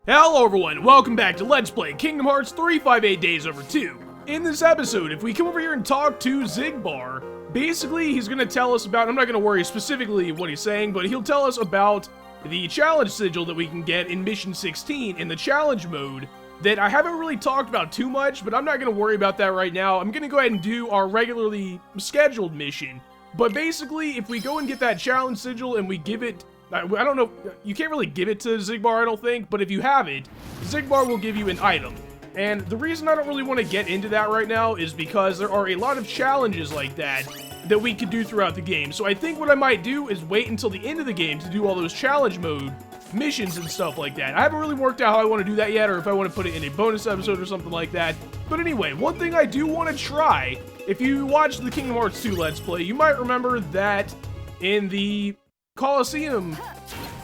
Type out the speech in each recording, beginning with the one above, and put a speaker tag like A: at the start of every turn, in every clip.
A: Hello everyone, welcome back to Let's Play Kingdom Hearts 358 Days Over 2. In this episode, if we come over here and talk to Xigbar, basically he's going to tell us about, I'm not going to worry specifically what he's saying, but he'll tell us about the challenge sigil that we can get in Mission 16 in the challenge mode that I haven't really talked about too much, but I'm not going to worry about that right now. I'm going to go ahead and do our regularly scheduled mission. But basically, if we go and get that challenge sigil and we give it, I don't know, you can't really give it to Xigbar, I don't think, but if you have it, Xigbar will give you an item. And the reason I don't really want to get into that right now is because there are a lot of challenges like that we could do throughout the game. So I think what I might do is wait until the end of the game to do all those challenge mode missions and stuff like that. I haven't really worked out how I want to do that yet, or if I want to put it in a bonus episode or something like that. But anyway, one thing I do want to try, if you watched the Kingdom Hearts 2 Let's Play, you might remember that in the Coliseum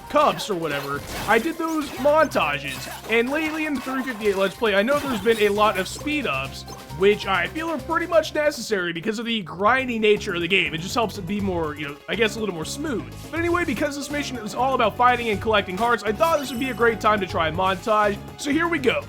A: Cups or whatever, I did those montages, and lately in the 358 Let's Play, I know there's been a lot of speed-ups, which I feel are pretty much necessary because of the grindy nature of the game. It just helps it be more, I guess a little more smooth. But anyway, because this mission is all about fighting and collecting hearts, I thought this would be a great time to try a montage, so here we go.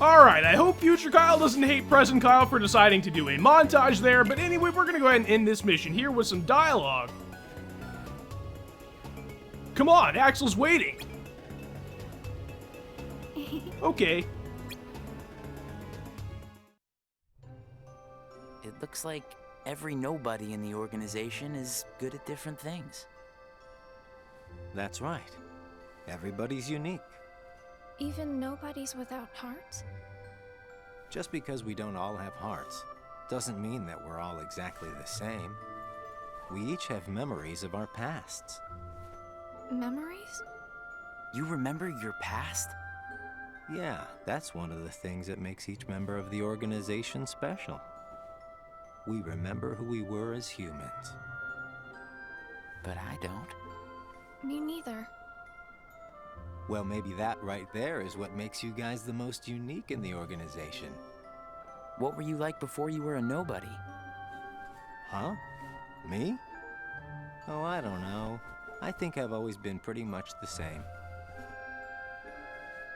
A: Alright, I hope future Kyle doesn't hate present Kyle for deciding to do a montage there, but anyway, we're gonna go ahead and end this mission here with some dialogue. Come on, Axel's waiting. Okay.
B: It looks like every nobody in the organization is good at different things.
C: That's right. Everybody's unique.
D: Even nobodies without hearts?
C: Just because we don't all have hearts doesn't mean that we're all exactly the same. We each have memories of our pasts.
D: Memories?
B: You remember your past?
C: Yeah, that's one of the things that makes each member of the organization special. We remember who we were as humans.
B: But I don't.
D: Me neither.
C: Well, maybe that right there is what makes you guys the most unique in the organization.
B: What were you like before you were a nobody?
C: Huh? Me? Oh, I don't know. I think I've always been pretty much the same.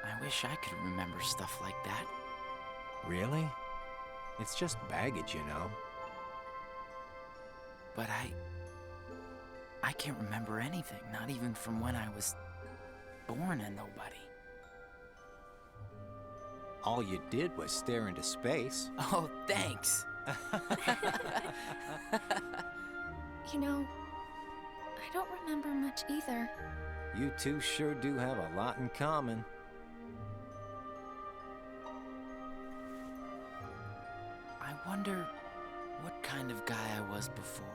B: I wish I could remember stuff like that.
C: Really? It's just baggage, you know.
B: But I can't remember anything, not even from when I was born a nobody.
C: All you did was stare into space.
B: Oh, thanks.
D: You know, I don't remember much either.
C: You two sure do have a lot in common.
B: I wonder what kind of guy I was before.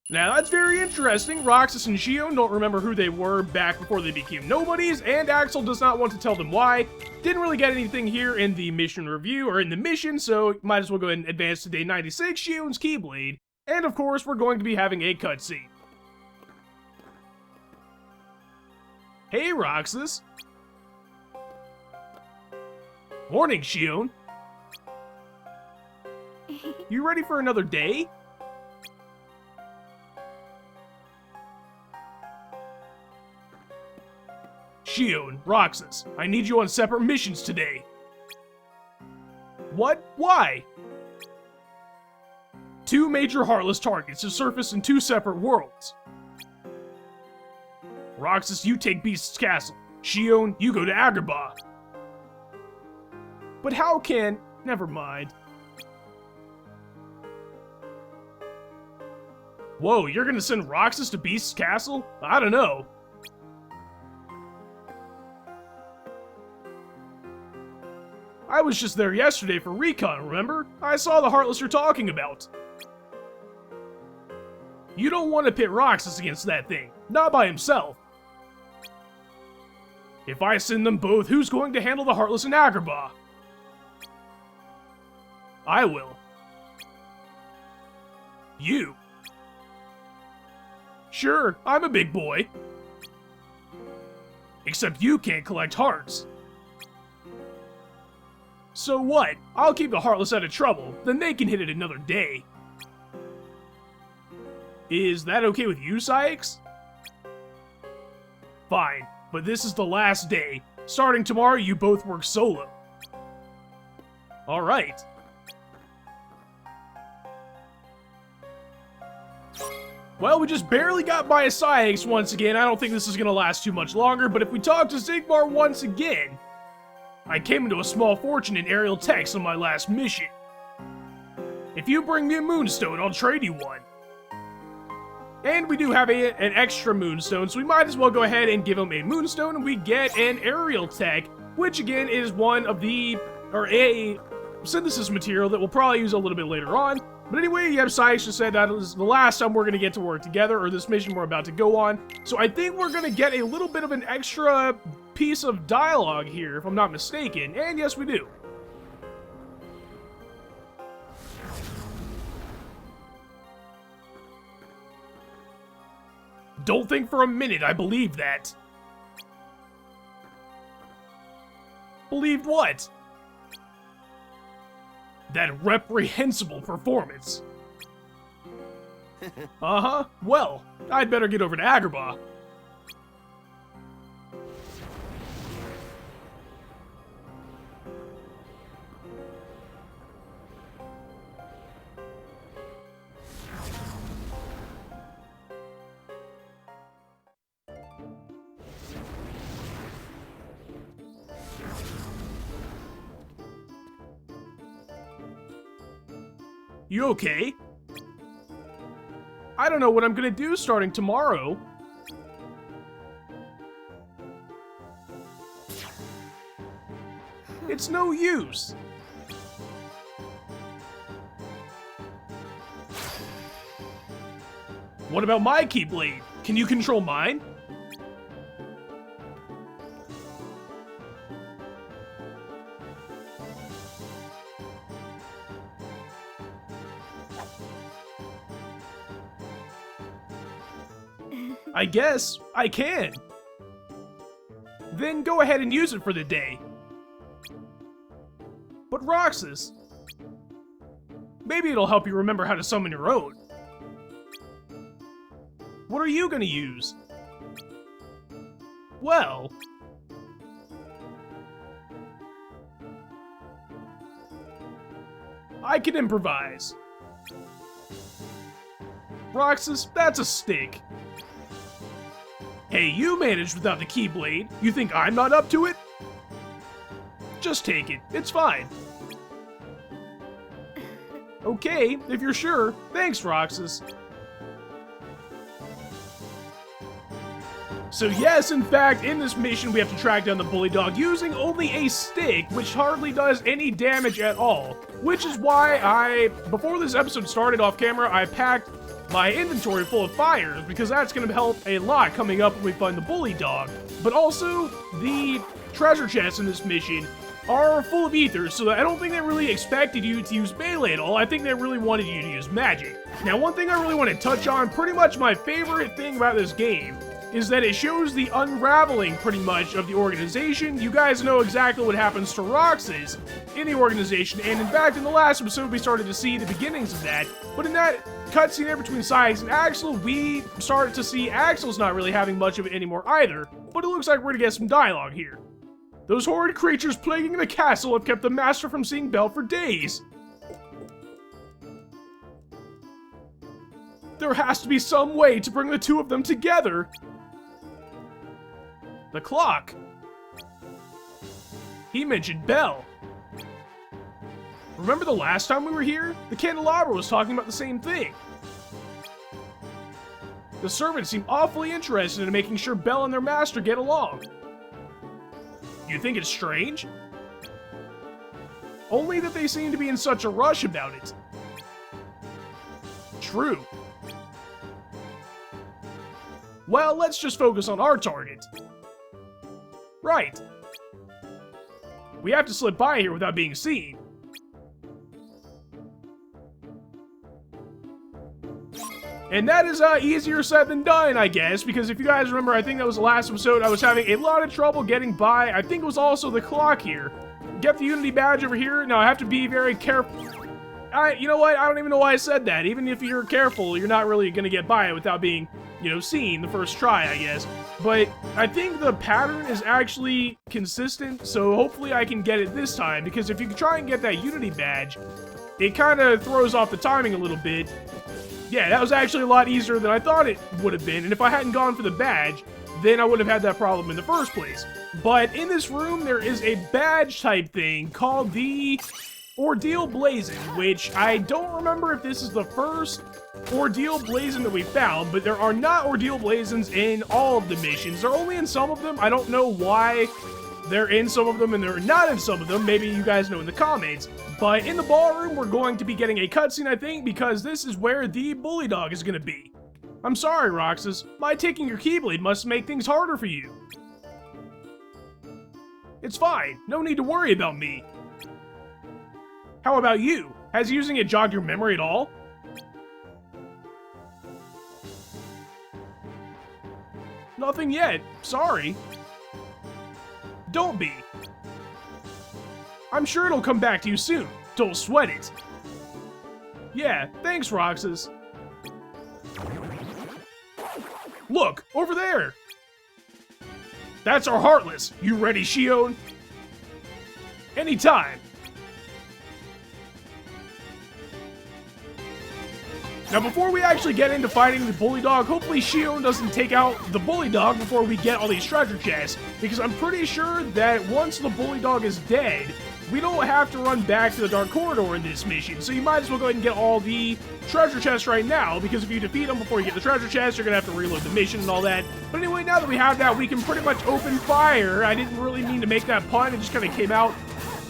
A: Now that's very interesting. Roxas and Xion don't remember who they were back before they became nobodies, and Axel does not want to tell them why. Didn't really get anything here in the mission review, or in the mission, so might as well go ahead and advance to day 96, Xion's Keyblade. And of course, we're going to be having a cutscene. Hey, Roxas. Morning, Xion. You ready for another day? Xion, Roxas, I need you on separate missions today. What? Why? 2 major Heartless targets to surface in 2 separate worlds. Roxas, you take Beast's Castle. Xion, you go to Agrabah. But how can... Never mind. Whoa, you're gonna send Roxas to Beast's Castle? I don't know. I was just there yesterday for recon, remember? I saw the Heartless you're talking about. You don't want to pit Roxas against that thing. Not by himself. If I send them both, who's going to handle the Heartless in Agrabah? I will. You. Sure, I'm a big boy. Except you can't collect hearts. So what? I'll keep the Heartless out of trouble, then they can hit it another day. Is that okay with you, Sykes? Fine, but this is the last day. Starting tomorrow, you both work solo. Alright. Well, we just barely got by a Sykes once again. I don't think this is going to last too much longer, but if we talk to Xigbar once again... I came into a small fortune in aerial techs on my last mission. If you bring me a moonstone, I'll trade you one. And we do have an extra moonstone, so we might as well go ahead and give him a moonstone, and we get an aerial tech, which again is one of the, or a synthesis material that we'll probably use a little bit later on. But anyway, yeah, Sykes just said that is the last time we're going to get to work together, or this mission we're about to go on. So I think we're going to get a little bit of an extra piece of dialogue here, if I'm not mistaken. And yes, we do. Don't think for a minute I believe that. Believed what? That reprehensible performance. Uh-huh. Well, I'd better get over to Agrabah. You okay? I don't know what I'm gonna do starting tomorrow. It's no use. What about my Keyblade? Can you control mine? I guess I can. Then go ahead and use it for the day. But Roxas, maybe it'll help you remember how to summon your own. What are you gonna use? Well... I can improvise. Roxas, that's a stick. Hey, you managed without the Keyblade. You think I'm not up to it? Just take it. It's fine. Okay, if you're sure. Thanks, Roxas. So yes, in fact, in this mission we have to track down the bully dog using only a stick, which hardly does any damage at all. Which is why before this episode started off camera, I packed my inventory full of fires, because that's going to help a lot coming up when we find the bully dog. But also, the treasure chests in this mission are full of ethers, so I don't think they really expected you to use melee at all. I think they really wanted you to use magic. Now, one thing I really want to touch on, pretty much my favorite thing about this game, is that it shows the unraveling, pretty much, of the organization. You guys know exactly what happens to Roxas in the organization, and in fact, in the last episode, we started to see the beginnings of that. But in that cutscene there between Sykes and Axel, we started to see Axel's not really having much of it anymore either, but it looks like we're gonna get some dialogue here. Those horrid creatures plaguing the castle have kept the master from seeing Belle for days. There has to be some way to bring the two of them together. The clock. He mentioned Belle. Remember the last time we were here? The candelabra was talking about the same thing. The servants seem awfully interested in making sure Belle and their master get along. You think it's strange? Only that they seem to be in such a rush about it. True. Well, let's just focus on our target. Right. We have to slip by here without being seen. And that is easier said than done, I guess, because if you guys remember, I think that was the last episode, I was having a lot of trouble getting by. I think it was also the clock here. Get the Unity badge over here. Now, I have to be very careful. You know what? I don't even know why I said that. Even if you're careful, you're not really going to get by it without being, you know, seen the first try, I guess. But I think the pattern is actually consistent, so hopefully I can get it this time, because if you try and get that Unity badge, it kind of throws off the timing a little bit. Yeah, that was actually a lot easier than I thought it would have been, and if I hadn't gone for the badge, then I wouldn't have had that problem in the first place. But in this room, there is a badge type thing called the Ordeal Blazon, which I don't remember if this is the first Ordeal Blazon that we found, but there are not Ordeal Blazons in all of the missions. They're only in some of them. I don't know why they're in some of them and they're not in some of them. Maybe you guys know in the comments. But in the ballroom, we're going to be getting a cutscene, I think, because this is where the bully dog is going to be. I'm sorry, Roxas. My taking your Keyblade must make things harder for you. It's fine. No need to worry about me. How about you? Has using it jogged your memory at all? Nothing yet. Sorry. Don't be. I'm sure it'll come back to you soon. Don't sweat it. Yeah, thanks, Roxas. Look, over there! That's our Heartless. You ready, Xion? Anytime. Now, before we actually get into fighting the bully dog, hopefully Xion doesn't take out the bully dog before we get all these treasure chests, because I'm pretty sure that once the bully dog is dead, we don't have to run back to the Dark Corridor in this mission, so you might as well go ahead and get all the treasure chests right now, because if you defeat them before you get the treasure chests, you're gonna have to reload the mission and all that. But anyway, now that we have that, we can pretty much open fire. I didn't really mean to make that pun, it just kind of came out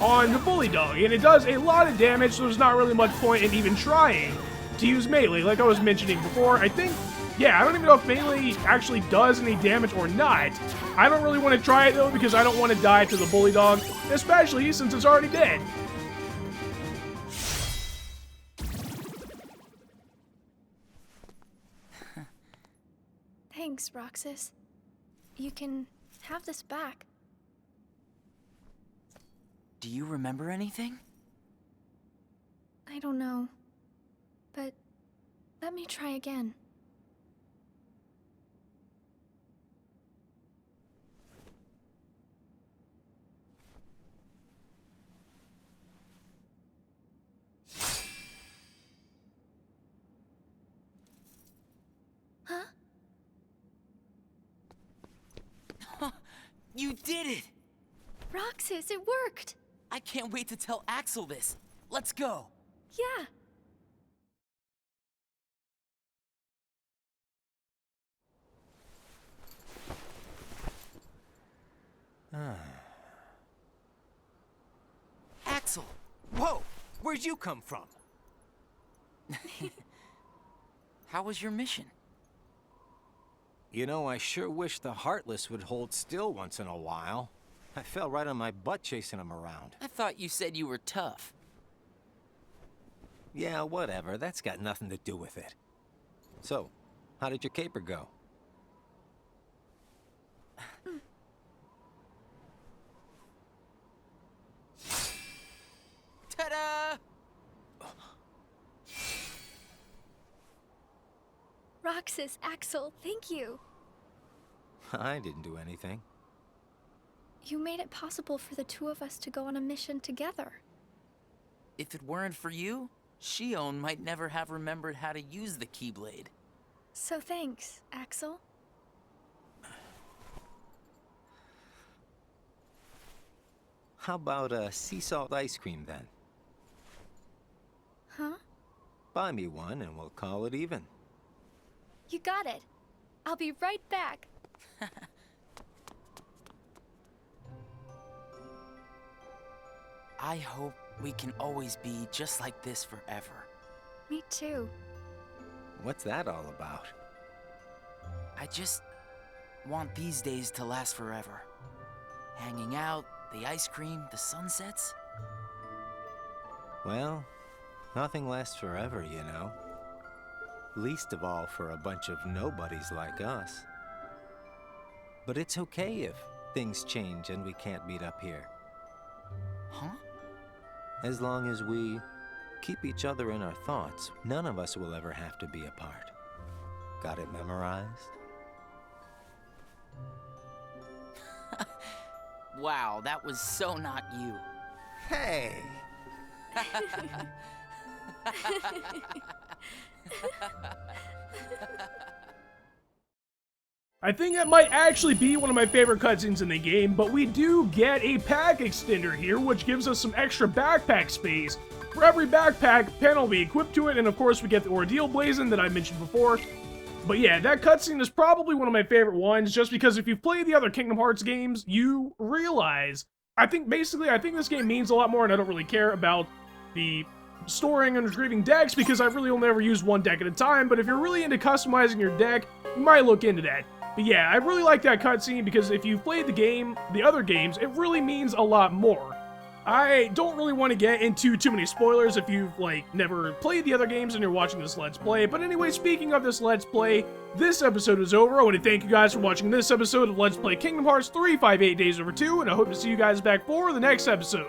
A: on the bully dog, and it does a lot of damage, so there's not really much point in even trying to use melee, like I was mentioning before. I think, yeah, I don't even know if melee actually does any damage or not. I don't really want to try it, though, because I don't want to die to the bully dog, especially since it's already dead.
D: Thanks, Roxas. You can have this back.
B: Do you remember anything?
D: I don't know. But let me try again. Huh?
B: You did it!
D: Roxas, it worked!
B: I can't wait to tell Axel this. Let's go.
D: Yeah.
B: Axel!
C: Whoa! Where'd you come from?
B: How was your mission?
C: You know, I sure wish the Heartless would hold still once in a while. I fell right on my butt chasing him around.
B: I thought you said you were tough.
C: Yeah, whatever. That's got nothing to do with it. So, how did your caper go?
B: Ta-da!
D: Roxas, Axel, thank you.
C: I didn't do anything.
D: You made it possible for the two of us to go on a mission together.
B: If it weren't for you, Xion might never have remembered how to use the Keyblade.
D: So thanks, Axel.
C: How about a sea salt ice cream then?
D: Huh?
C: Buy me one and we'll call it even.
D: You got it. I'll be right back.
B: I hope we can always be just like this forever.
D: Me too.
C: What's that all about?
B: I just want these days to last forever. Hanging out, the ice cream, the sunsets.
C: Well, nothing lasts forever, you know. Least of all for a bunch of nobodies like us. But it's okay if things change and we can't meet up here.
B: Huh?
C: As long as we keep each other in our thoughts, none of us will ever have to be apart. Got it memorized?
B: Wow, that was so not you.
C: Hey!
A: I think that might actually be one of my favorite cutscenes in the game, but we do get a pack extender here, which gives us some extra backpack space. For every backpack, pen will be equipped to it, and of course we get the ordeal blazon that I mentioned before. But yeah, that cutscene is probably one of my favorite ones, just because if you've played the other Kingdom Hearts games, you realize, I think this game means a lot more, and I don't really care about the storing and retrieving decks, because I really only ever use one deck at a time, but if you're really into customizing your deck, you might look into that. But yeah, I really like that cutscene, because if you've played the game, the other games, it really means a lot more. I don't really want to get into too many spoilers if you've, never played the other games and you're watching this Let's Play. But anyway, speaking of this Let's Play, this episode is over. I want to thank you guys for watching this episode of Let's Play Kingdom Hearts 358 Days Over 2, and I hope to see you guys back for the next episode.